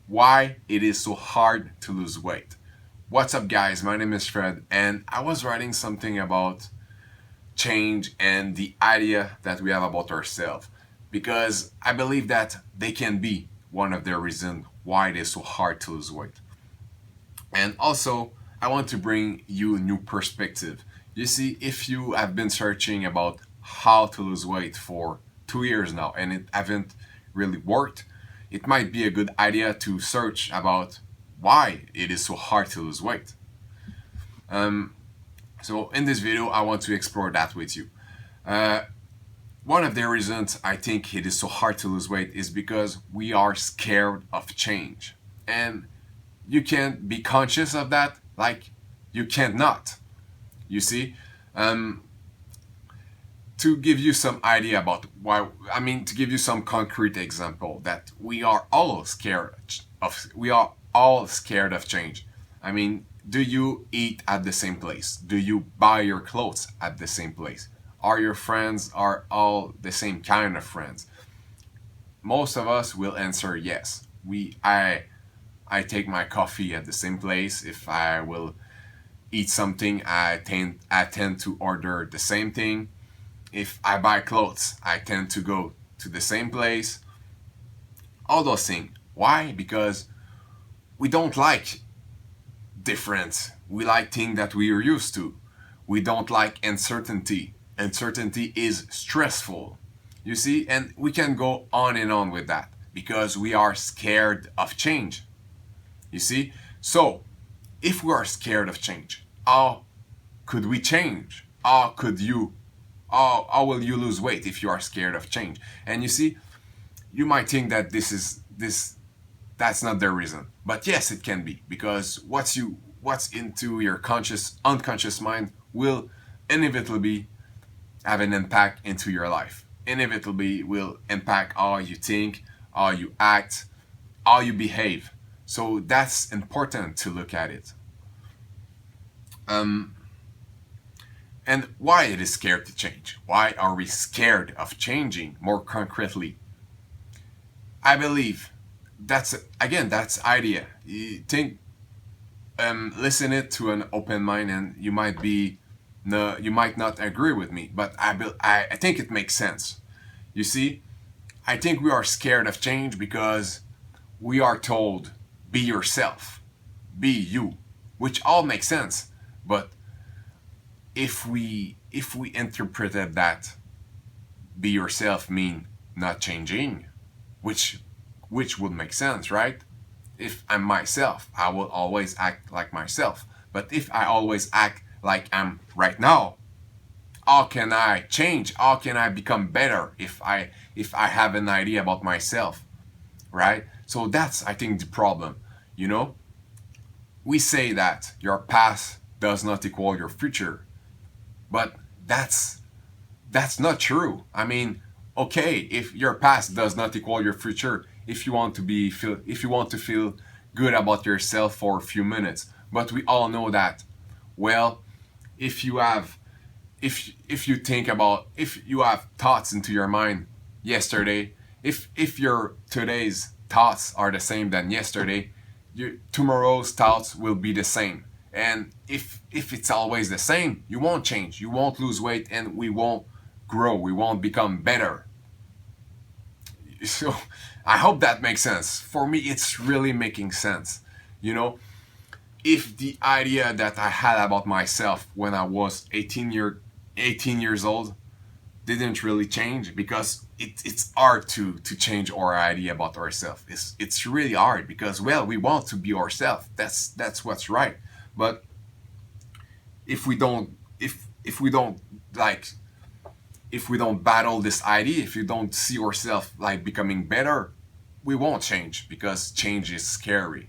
why it is so hard to lose weight. What's up, guys? My name is Fred, and I was writing something about change and the idea that we have about ourselves because I believe that they can be one of the reasons why it is so hard to lose weight. And also, I want to bring you a new perspective. You see, if you have been searching about how to lose weight for 2 years now and it haven't really worked, it might be a good idea to search about why it is so hard to lose weight. Um, so in this video, I want to explore that with you. Uh, One of the reasons I think it is so hard to lose weight is because we are scared of change. And you can't be conscious of that, like you can't not. You see? Um, to give you some idea about why, to give you some concrete example that we are all scared of change. I mean, do you eat at the same place? Do you buy your clothes at the same place? Are your friends are all the same kind of friends? Most of us will answer yes. I take my coffee at the same place. If I will eat something, I tend to order the same thing. If I buy clothes, I tend to go to the same place. All those things. Why? Because we don't like difference. We like things that we are used to. We don't like uncertainty. Uncertainty is stressful. You see? And we can go on and on with that because we are scared of change. You see? So, if we are scared of change, how could we change? How will you lose weight if you are scared of change? And you see, you might think that that's not the reason. But yes, it can be, because what's into your unconscious mind will inevitably have an impact into your life. Inevitably will impact how you think, how you act, how you behave. So that's important to look at it. And why it is scared to change? Why are we scared of changing? More concretely, I believe that's idea. You think, listen it to an open mind, and you might be no, you might not agree with me, but I think it makes sense. You see, I think we are scared of change because we are told, be yourself, be you, which all makes sense. But if we interpreted that be yourself mean not changing, which would make sense, right? If I'm myself, I will always act like myself. But if I always act like I'm right now, how can I change? How can I become better if I have an idea about myself, right? So that's, I think, the problem. You know, we say that your past does not equal your future, but that's not true. I mean, okay, if your past does not equal your future, if you want to feel good about yourself for a few minutes, but we all know that, well, if you have if you think about, if you have thoughts into your mind yesterday, if your today's thoughts are the same than yesterday, your tomorrow's thoughts will be the same. And if it's always the same, you won't change, you won't lose weight, and we won't grow, we won't become better. So I hope that makes sense. For me, it's really making sense. You know, if the idea that I had about myself when I was 18 years old didn't really change, because it's hard to change our idea about ourselves. It's really hard because, well, we want to be ourselves. That's what's right. But if we don't like if we don't battle this idea, if you don't see ourselves like becoming better, we won't change, because change is scary,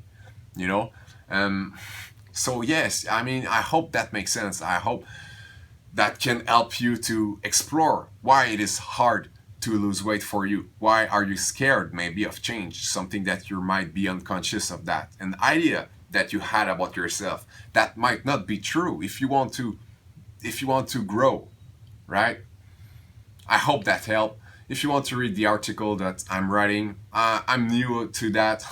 you know. Um, so yes, I mean, I hope that makes sense. I hope that can help you to explore why it is hard to lose weight for you. Why are you scared maybe of change? Something that you might be unconscious of, that an idea that you had about yourself that might not be true if you want to grow, right? I hope that helped. if you want to read the article that I'm writing, I'm new to that.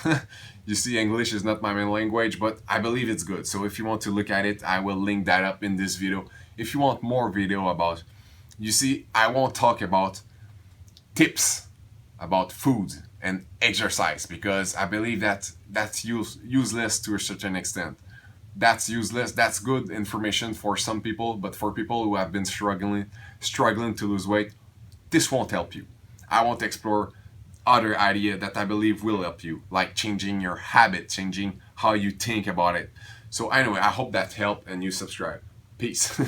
You see, English is not my main language, but I believe it's good. So if you want to look at it, I will link that up in this video. If you want more video about, you see, I won't talk about tips about food and exercise because I believe that that's useless to a certain extent. That's useless. That's good information for some people, but for people who have been struggling to lose weight, this won't help you. I won't explore other idea that I believe will help you, like changing your habit, changing how you think about it. So anyway, I hope that helped and you subscribe. Peace.